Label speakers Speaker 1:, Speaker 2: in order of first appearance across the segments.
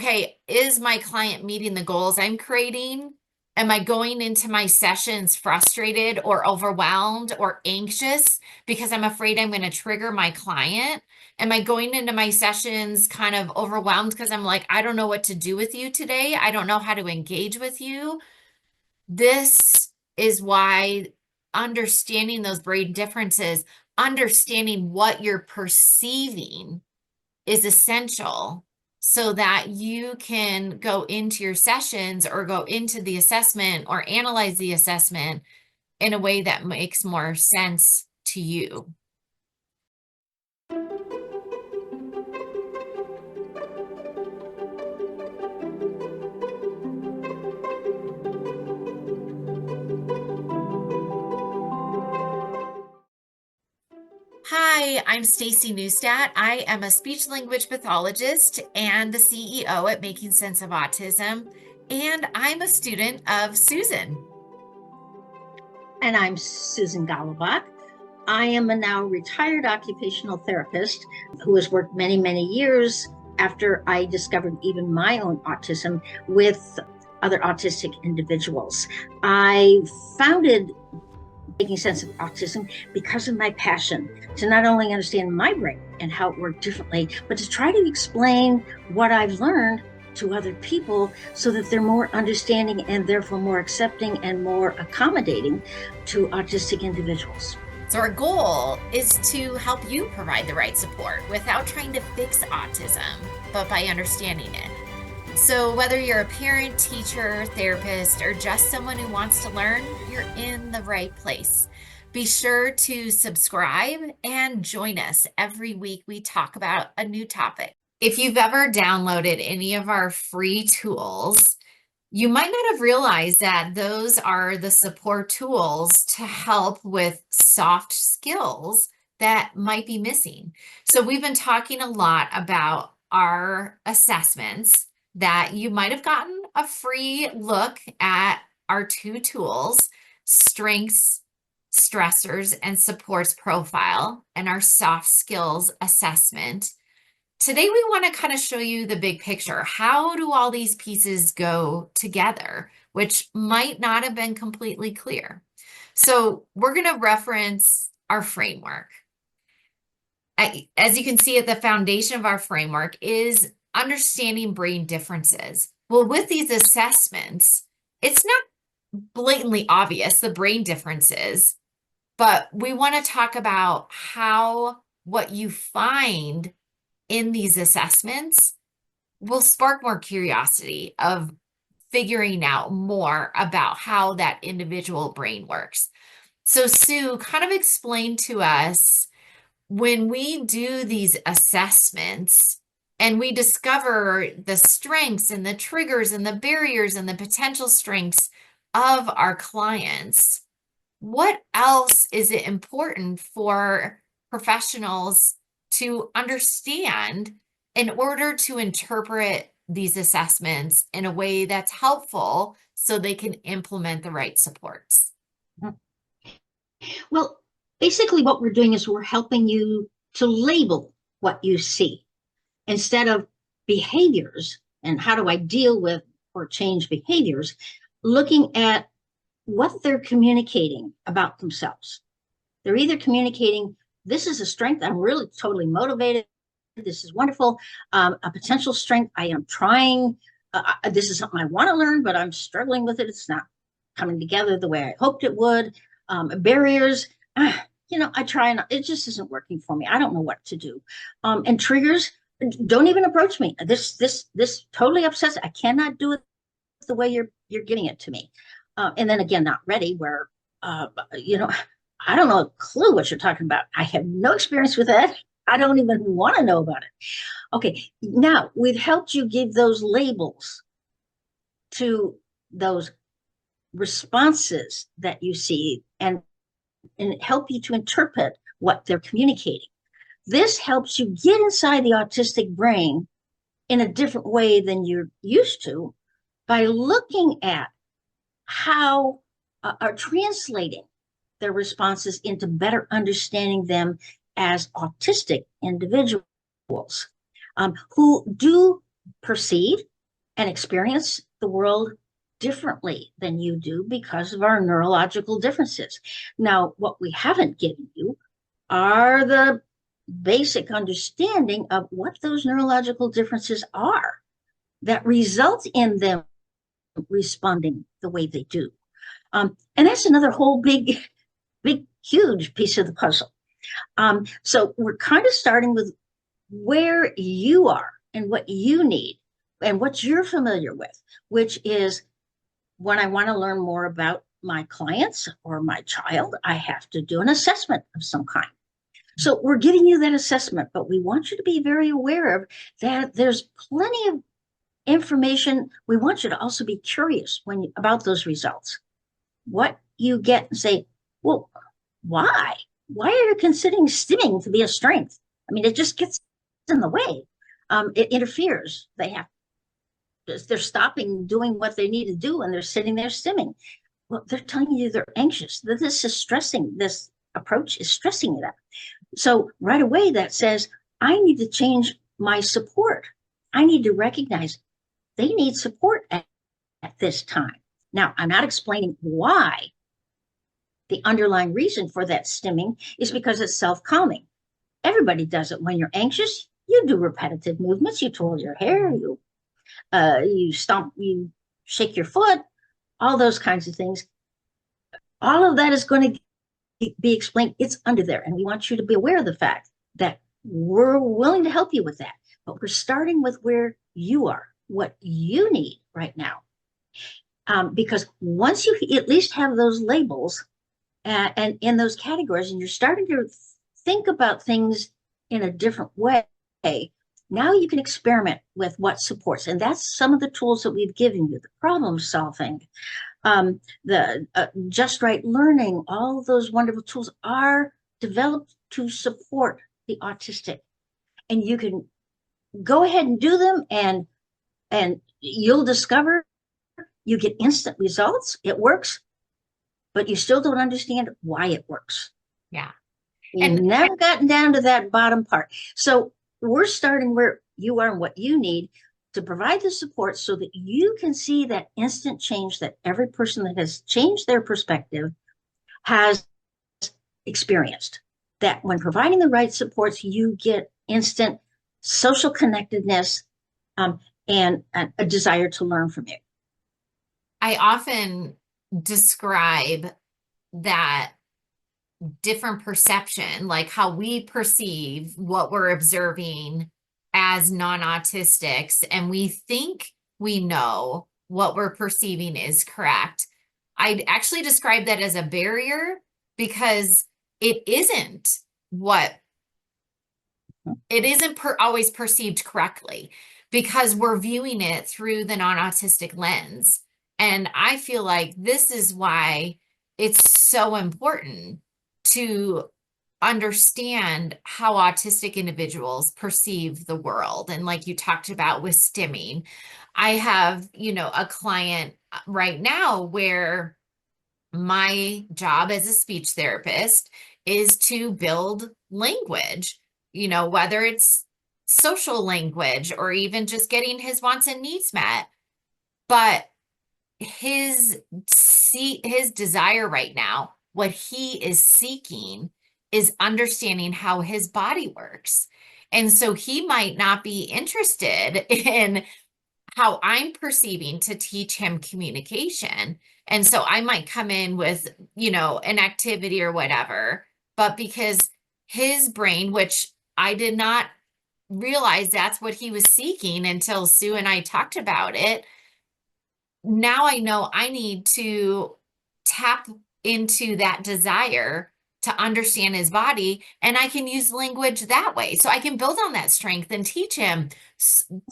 Speaker 1: okay, is my client meeting the goals I'm creating? Am I going into my sessions frustrated or overwhelmed or anxious because I'm afraid I'm going to trigger my client? Am I going into my sessions kind of overwhelmed because I'm like, I don't know what to do with you today. I don't know how to engage with you. This is why understanding those brain differences, understanding what you're perceiving is essential so that you can go into your sessions or go into the assessment or analyze the assessment in a way that makes more sense to you. Hi, I'm Staci Neustadt. I am a speech language pathologist and the CEO at Making Sense of Autism, and I'm a student of Susan.
Speaker 2: And I'm Susan Golubock. I am a now retired occupational therapist who has worked many, many years after I discovered even my own autism with other autistic individuals. I founded Making Sense of Autism because of my passion to not only understand my brain and how it worked differently, but to try to explain what I've learned to other people so that they're more understanding and therefore more accepting and more accommodating to autistic individuals.
Speaker 1: So, our goal is to help you provide the right support without trying to fix autism, but by understanding it. So, whether you're a parent, teacher, therapist, or just someone who wants to learn, you're in the right place. Be sure to subscribe and join us every week. We talk about a new topic. If you've ever downloaded any of our free tools, you might not have realized that those are the support tools to help with soft skills that might be missing. So, we've been talking a lot about our assessments that you might have gotten a free look at our two tools, strengths, stressors, and supports profile, and our soft skills assessment. Today, we want to kind of show you the big picture. How do all these pieces go together, which might not have been completely clear? So we're going to reference our framework. As you can see, at the foundation of our framework is understanding brain differences. Well, with these assessments, it's not blatantly obvious the brain differences, but we want to talk about how what you find in these assessments will spark more curiosity of figuring out more about how that individual brain works. So, Sue, kind of explain to us when we do these assessments and we discover the strengths and the triggers and the barriers and the potential strengths of our clients, what else is it important for professionals to understand in order to interpret these assessments in a way that's helpful so they can implement the right supports?
Speaker 2: Well, basically, what we're doing is we're helping you to label what you see instead of behaviors and how do I deal with or change behaviors, looking at what they're communicating about themselves. They're either communicating, this is a strength, I'm really totally motivated, this is wonderful, a potential strength, I am trying, this is something I want to learn, but I'm struggling with it, it's not coming together the way I hoped it would. Barriers, I try and it just isn't working for me, I don't know what to do. And triggers, don't even approach me, this totally upsets, I cannot do it the way you're giving it to me. And then again, not ready, where, I don't know a clue what you're talking about. I have no experience with that. I don't even want to know about it. Okay, now we've helped you give those labels to those responses that you see and help you to interpret what they're communicating. This helps you get inside the autistic brain in a different way than you're used to by looking at how are translating their responses into better understanding them as autistic individuals who do perceive and experience the world differently than you do because of our neurological differences. Now, what we haven't given you are the basic understanding of what those neurological differences are that result in them responding the way they do. And that's another whole big, huge piece of the puzzle. So we're kind of starting with where you are and what you need and what you're familiar with, which is when I want to learn more about my clients or my child, I have to do an assessment of some kind. So we're giving you that assessment, but we want you to be very aware of that there's plenty of information. We want you to also be curious about those results. What you get and say, well, why? Why are you considering stimming to be a strength? I mean, it just gets in the way. It interferes. They're stopping doing what they need to do and they're sitting there stimming. Well, they're telling you they're anxious, that this approach is stressing you out. So right away that says, I need to change my support. I need to recognize they need support at this time. Now, I'm not explaining why. The underlying reason for that stimming is because it's self-calming. Everybody does it. When you're anxious, you do repetitive movements. You twirl your hair, you stomp, you shake your foot, all those kinds of things. All of that is going to be explained. It's under there. And we want you to be aware of the fact that we're willing to help you with that. But we're starting with where you are, what you need right now. Because once you at least have those labels and in those categories, and you're starting to think about things in a different way, now you can experiment with what supports. And that's some of the tools that we've given you, the problem solving, the just right learning, all of those wonderful tools are developed to support the autistic. And you can go ahead and do them and you'll discover you get instant results. It works, but you still don't understand why it works.
Speaker 1: Yeah.
Speaker 2: You've never gotten down to that bottom part. So we're starting where you are and what you need to provide the support so that you can see that instant change that every person that has changed their perspective has experienced. That when providing the right supports, you get instant social connectedness and a desire to learn from you.
Speaker 1: I often describe that different perception, like how we perceive what we're observing as non-autistics, and we think we know what we're perceiving is correct. I'd actually describe that as a barrier because it isn't always perceived correctly because we're viewing it through the non-autistic lens. And I feel like this is why it's so important to understand how autistic individuals perceive the world. And like you talked about with stimming, I have, a client right now where my job as a speech therapist is to build language, whether it's social language or even just getting his wants and needs met. But his desire right now, what he is seeking is understanding how his body works. And so he might not be interested in how I'm perceiving to teach him communication. And so I might come in with, an activity or whatever, but because his brain, which I did not realize that's what he was seeking until Sue and I talked about it. Now I know I need to tap into that desire to understand his body, and I can use language that way. So I can build on that strength and teach him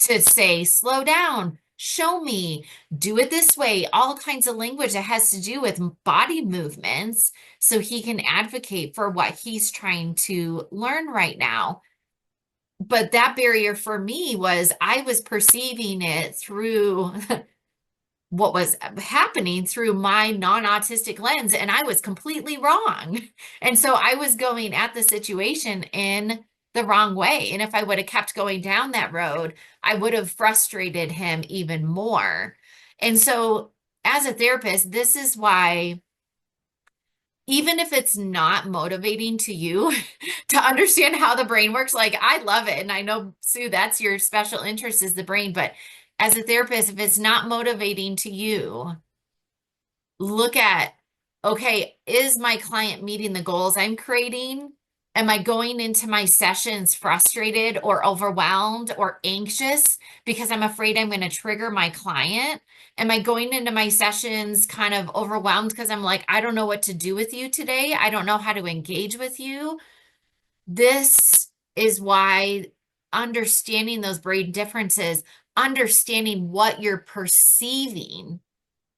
Speaker 1: to say, slow down, show me, do it this way, all kinds of language that has to do with body movements so he can advocate for what he's trying to learn right now. But that barrier for me was I was perceiving it through what was happening through my non-autistic lens, and I was completely wrong. And so I was going at the situation in the wrong way. And if I would have kept going down that road, I would have frustrated him even more. And so, as a therapist, this is why, even if it's not motivating to you to understand how the brain works, like I love it. And I know, Sue, that's your special interest is the brain. But as a therapist, if it's not motivating to you, look at, okay, is my client meeting the goals I'm creating? Am I going into my sessions frustrated or overwhelmed or anxious because I'm afraid I'm going to trigger my client? Am I going into my sessions kind of overwhelmed because I'm like, I don't know what to do with you today. I don't know how to engage with you. This is why understanding those brain differences, understanding what you're perceiving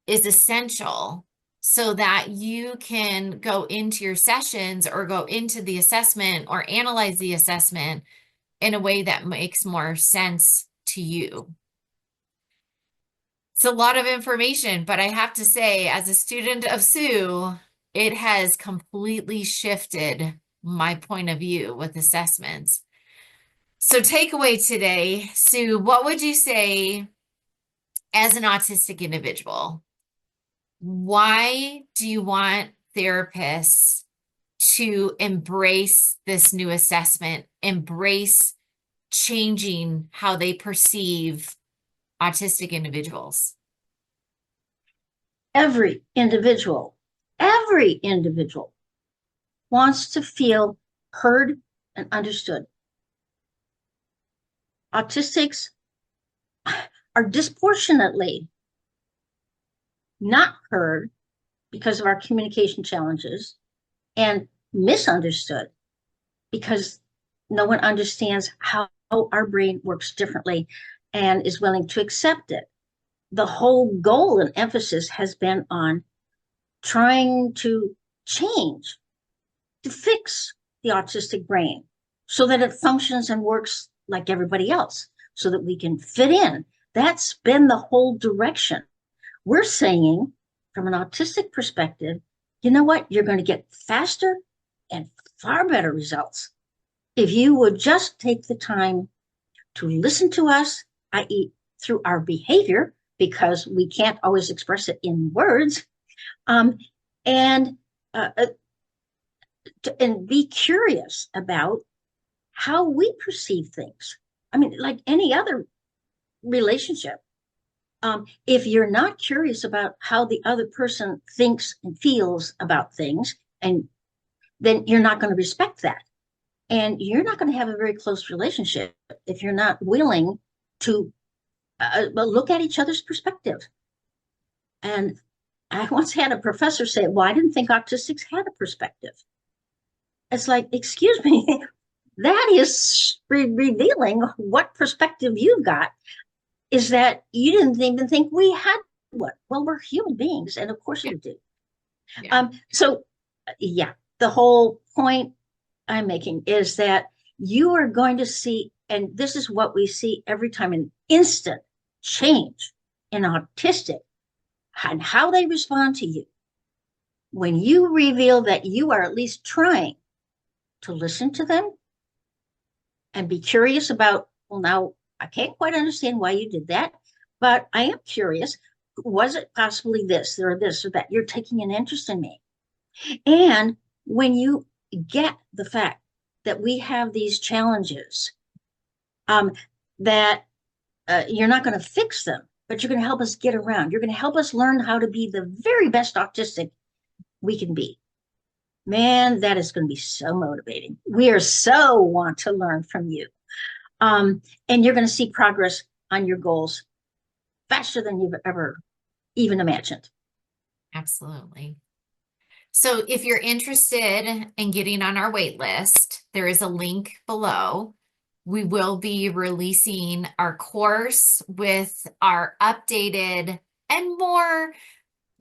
Speaker 1: is essential so that you can go into your sessions or go into the assessment or analyze the assessment in a way that makes more sense to you. It's a lot of information, but I have to say, as a student of Sue, it has completely shifted my point of view with assessments. So, takeaway today, Sue, what would you say as an autistic individual? Why do you want therapists to embrace this new assessment, embrace changing how they perceive autistic individuals?
Speaker 2: Every individual wants to feel heard and understood. Autistics are disproportionately not heard because of our communication challenges and misunderstood because no one understands how our brain works differently and is willing to accept it. The whole goal and emphasis has been on trying to change, to fix the autistic brain so that it functions and works like everybody else, so that we can fit in. That's been the whole direction. We're saying, from an autistic perspective, you know what? You're going to get faster and far better results if you would just take the time to listen to us, i.e., through our behavior, because we can't always express it in words, and be curious about how we perceive things. I mean, like any other relationship, if you're not curious about how the other person thinks and feels about things, and then you're not going to respect that. And you're not going to have a very close relationship if you're not willing to look at each other's perspective. And I once had a professor say, well, I didn't think autistics had a perspective. It's like, excuse me, that is revealing what perspective you've got, is that you didn't even think we had one. Well, we're human beings, and of course we do.
Speaker 1: Yeah.
Speaker 2: So, yeah, the whole point I'm making is that you are going to see, and this is what we see every time, an instant change in autistic and how they respond to you. When you reveal that you are at least trying to listen to them and be curious about, well, now I can't quite understand why you did that, but I am curious. Was it possibly this or that? You're taking an interest in me. And when you get the fact that we have these challenges, that you're not going to fix them, but you're going to help us get around. You're going to help us learn how to be the very best autistic we can be. Man, that is going to be so motivating. We are so want to learn from you. And you're going to see progress on your goals faster than you've ever even imagined.
Speaker 1: Absolutely. So if you're interested in getting on our wait list, there is a link below. We will be releasing our course with our updated and more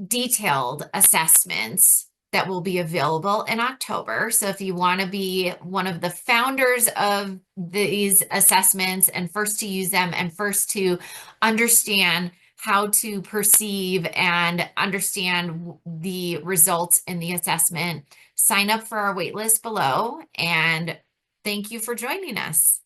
Speaker 1: detailed assessments that will be available in October. So if you want to be one of the founders of these assessments and first to use them and first to understand how to perceive and understand the results in the assessment, sign up for our waitlist below, and Thank you for joining us.